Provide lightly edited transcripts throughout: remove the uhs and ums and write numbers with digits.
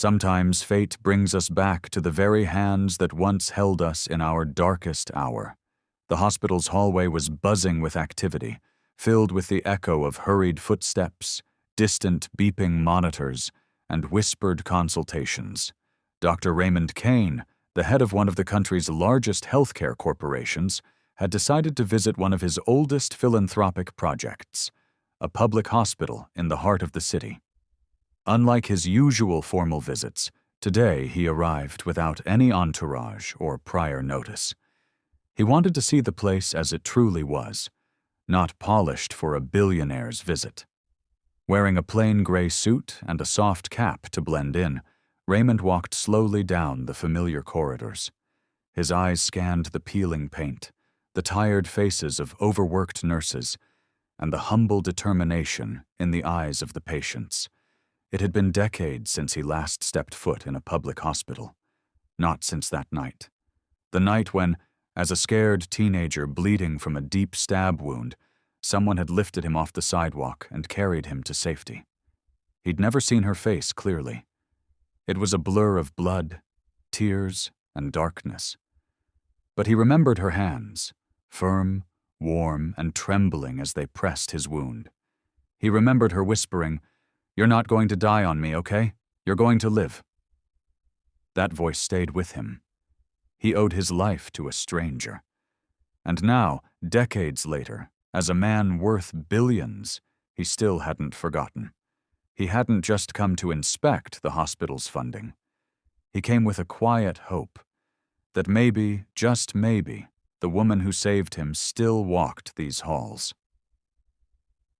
Sometimes fate brings us back to the very hands that once held us in our darkest hour. The hospital's hallway was buzzing with activity, filled with the echo of hurried footsteps, distant beeping monitors, and whispered consultations. Dr. Raymond Cain, the head of one of the country's largest healthcare corporations, had decided to visit one of his oldest philanthropic projects, a public hospital in the heart of the city. Unlike his usual formal visits, today he arrived without any entourage or prior notice. He wanted to see the place as it truly was, not polished for a billionaire's visit. Wearing a plain gray suit and a soft cap to blend in, Raymond walked slowly down the familiar corridors. His eyes scanned the peeling paint, the tired faces of overworked nurses, and the humble determination in the eyes of the patients. It had been decades since he last stepped foot in a public hospital. Not since that night. The night when, as a scared teenager bleeding from a deep stab wound, someone had lifted him off the sidewalk and carried him to safety. He'd never seen her face clearly. It was a blur of blood, tears, and darkness. But he remembered her hands, firm, warm, and trembling as they pressed his wound. He remembered her whispering, "You're not going to die on me, okay? You're going to live." That voice stayed with him. He owed his life to a stranger. And now, decades later, as a man worth billions, he still hadn't forgotten. He hadn't just come to inspect the hospital's funding. He came with a quiet hope that maybe, just maybe, the woman who saved him still walked these halls.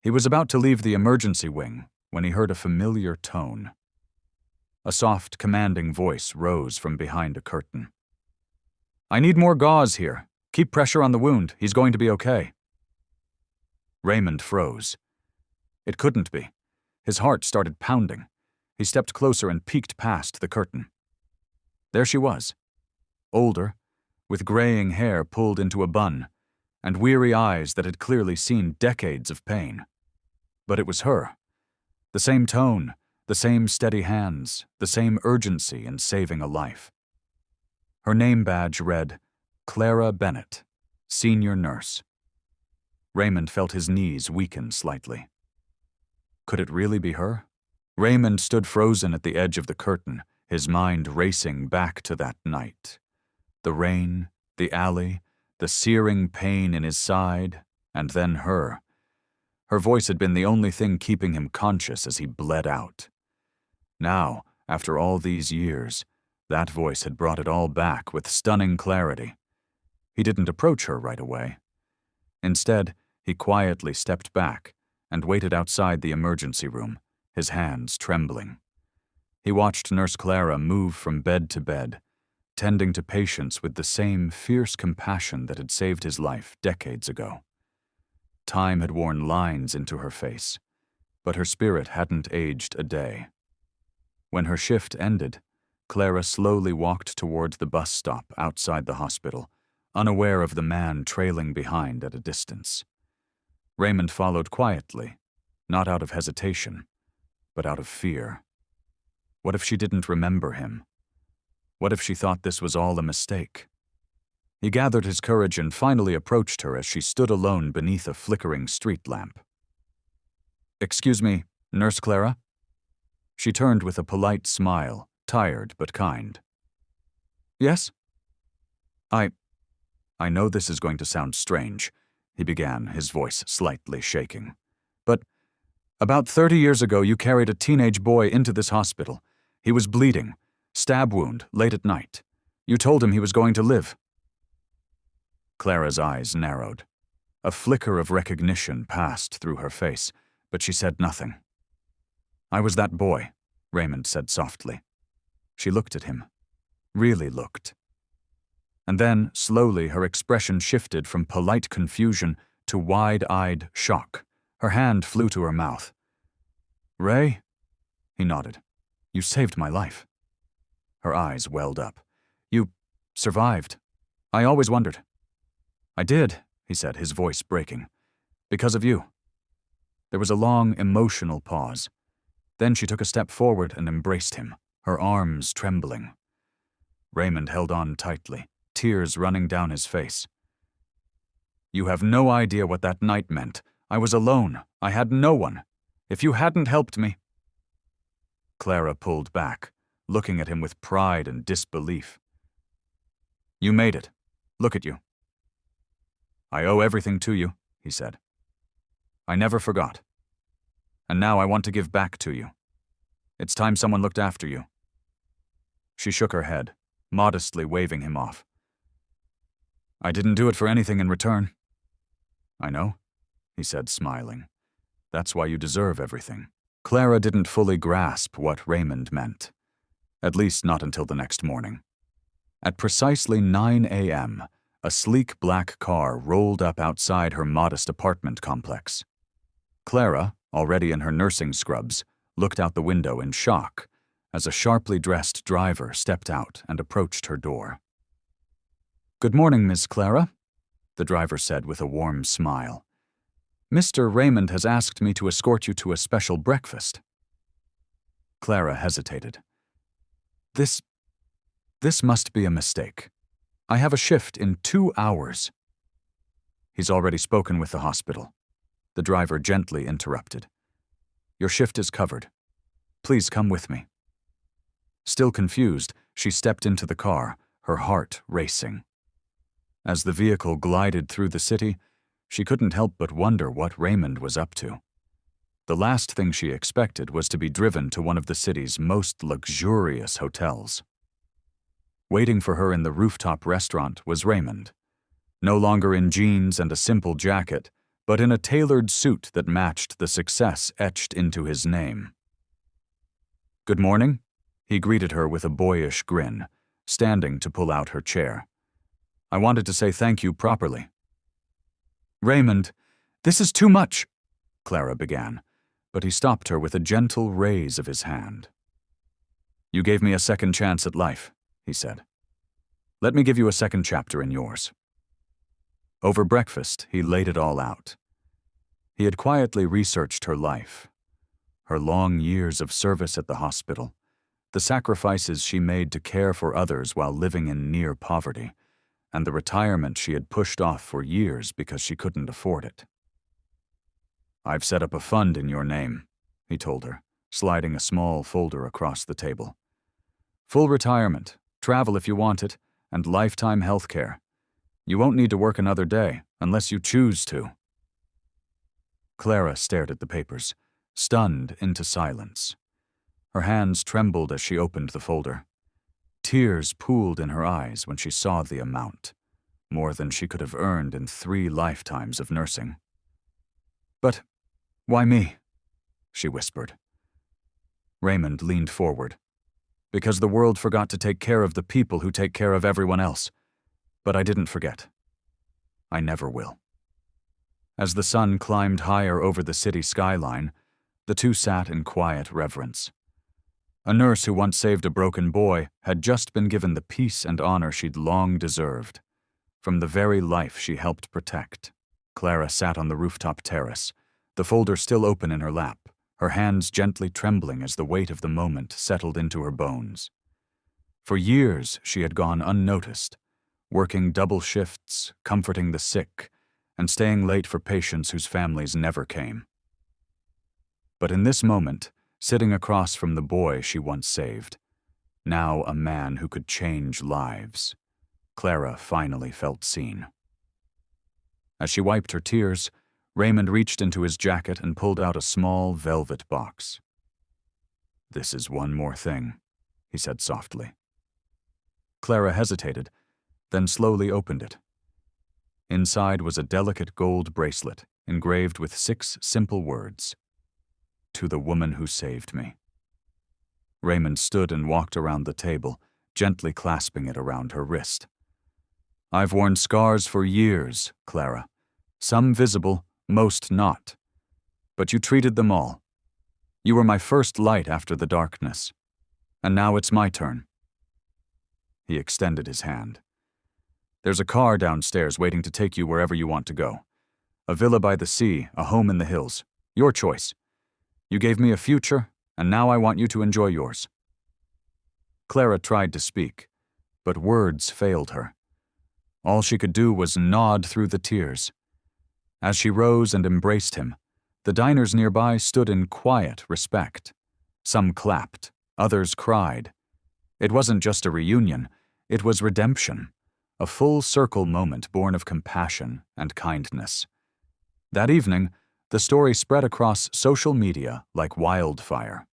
He was about to leave the emergency wing when he heard a familiar tone. A soft, commanding voice rose from behind a curtain. "I need more gauze here. Keep pressure on the wound. He's going to be okay." Raymond froze. It couldn't be. His heart started pounding. He stepped closer and peeked past the curtain. There she was, older, with graying hair pulled into a bun, and weary eyes that had clearly seen decades of pain. But it was her. The same tone, the same steady hands, the same urgency in saving a life. Her name badge read, Clara Bennett, Senior Nurse. Raymond felt his knees weaken slightly. Could it really be her? Raymond stood frozen at the edge of the curtain, his mind racing back to that night. The rain, the alley, the searing pain in his side, and then her. Her voice had been the only thing keeping him conscious as he bled out. Now, after all these years, that voice had brought it all back with stunning clarity. He didn't approach her right away. Instead, he quietly stepped back and waited outside the emergency room, his hands trembling. He watched Nurse Clara move from bed to bed, tending to patients with the same fierce compassion that had saved his life decades ago. Time had worn lines into her face, but her spirit hadn't aged a day. When her shift ended, Clara slowly walked toward the bus stop outside the hospital, unaware of the man trailing behind at a distance. Raymond followed quietly, not out of hesitation, but out of fear. What if she didn't remember him? What if she thought this was all a mistake? He gathered his courage and finally approached her as she stood alone beneath a flickering street lamp. "Excuse me, Nurse Clara?" She turned with a polite smile, tired but kind. "Yes?" I know this is going to sound strange," he began, his voice slightly shaking. "But about 30 years ago you carried a teenage boy into this hospital. He was bleeding, stab wound, late at night. You told him he was going to live." Clara's eyes narrowed. A flicker of recognition passed through her face, but she said nothing. "I was that boy," Raymond said softly. She looked at him. Really looked. And then, slowly, her expression shifted from polite confusion to wide-eyed shock. Her hand flew to her mouth. "Ray?" He nodded. "You saved my life." Her eyes welled up. "You survived. I always wondered." "I did," he said, his voice breaking. "Because of you." There was a long, emotional pause. Then she took a step forward and embraced him, her arms trembling. Raymond held on tightly, tears running down his face. "You have no idea what that night meant. I was alone. I had no one. If you hadn't helped me—" Clara pulled back, looking at him with pride and disbelief. "You made it. Look at you." "I owe everything to you," he said. "I never forgot. And now I want to give back to you. It's time someone looked after you." She shook her head, modestly waving him off. "I didn't do it for anything in return." "I know," he said, smiling. "That's why you deserve everything." Clara didn't fully grasp what Raymond meant, at least not until the next morning. At precisely 9 a.m., a sleek black car rolled up outside her modest apartment complex. Clara, already in her nursing scrubs, looked out the window in shock as a sharply dressed driver stepped out and approached her door. "Good morning, Miss Clara," the driver said with a warm smile. "Mr. Raymond has asked me to escort you to a special breakfast." Clara hesitated. This must be a mistake. I have a shift in 2 hours." "He's already spoken with the hospital," the driver gently interrupted. "Your shift is covered. Please come with me." Still confused, she stepped into the car, her heart racing. As the vehicle glided through the city, she couldn't help but wonder what Raymond was up to. The last thing she expected was to be driven to one of the city's most luxurious hotels. Waiting for her in the rooftop restaurant was Raymond, no longer in jeans and a simple jacket, but in a tailored suit that matched the success etched into his name. "Good morning," he greeted her with a boyish grin, standing to pull out her chair. "I wanted to say thank you properly." "Raymond, this is too much," Clara began, but he stopped her with a gentle raise of his hand. "You gave me a second chance at life," he said. "Let me give you a second chapter in yours." Over breakfast, he laid it all out. He had quietly researched her life, her long years of service at the hospital, the sacrifices she made to care for others while living in near poverty, and the retirement she had pushed off for years because she couldn't afford it. "I've set up a fund in your name," he told her, sliding a small folder across the table. "Full retirement, travel if you want it, and lifetime health care. You won't need to work another day, unless you choose to." Clara stared at the papers, stunned into silence. Her hands trembled as she opened the folder. Tears pooled in her eyes when she saw the amount, more than she could have earned in 3 lifetimes of nursing. "But why me?" she whispered. Raymond leaned forward. "Because the world forgot to take care of the people who take care of everyone else. But I didn't forget. I never will." As the sun climbed higher over the city skyline, the two sat in quiet reverence. A nurse who once saved a broken boy had just been given the peace and honor she'd long deserved, from the very life she helped protect. Clara sat on the rooftop terrace, the folder still open in her lap, her hands gently trembling as the weight of the moment settled into her bones. For years she had gone unnoticed, working double shifts, comforting the sick, and staying late for patients whose families never came. But in this moment, sitting across from the boy she once saved, now a man who could change lives, Clara finally felt seen. As she wiped her tears, Raymond reached into his jacket and pulled out a small velvet box. "This is one more thing," he said softly. Clara hesitated, then slowly opened it. Inside was a delicate gold bracelet engraved with 6 simple words: "To the woman who saved me." Raymond stood and walked around the table, gently clasping it around her wrist. "I've worn scars for years, Clara. Some visible, most not. But you treated them all. You were my first light after the darkness. And now it's my turn." He extended his hand. "There's a car downstairs waiting to take you wherever you want to go. A villa by the sea, a home in the hills. Your choice. You gave me a future, and now I want you to enjoy yours." Clara tried to speak, but words failed her. All she could do was nod through the tears. As she rose and embraced him, the diners nearby stood in quiet respect. Some clapped, others cried. It wasn't just a reunion, it was redemption, a full-circle moment born of compassion and kindness. That evening, the story spread across social media like wildfire.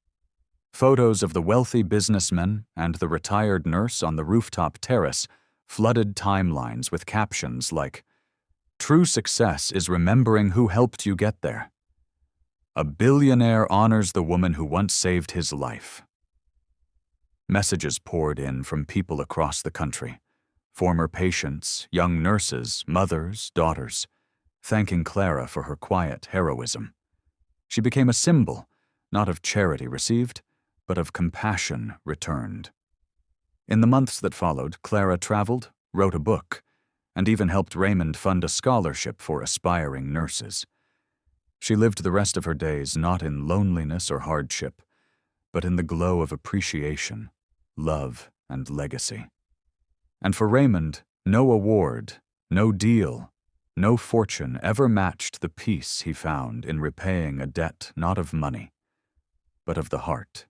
Photos of the wealthy businessman and the retired nurse on the rooftop terrace flooded timelines with captions like, "True success is remembering who helped you get there. A billionaire honors the woman who once saved his life." Messages poured in from people across the country, former patients, young nurses, mothers, daughters, thanking Clara for her quiet heroism. She became a symbol, not of charity received, but of compassion returned. In the months that followed, Clara traveled, wrote a book, and even helped Raymond fund a scholarship for aspiring nurses. She lived the rest of her days not in loneliness or hardship, but in the glow of appreciation, love, and legacy. And for Raymond, no award, no deal, no fortune ever matched the peace he found in repaying a debt not of money, but of the heart.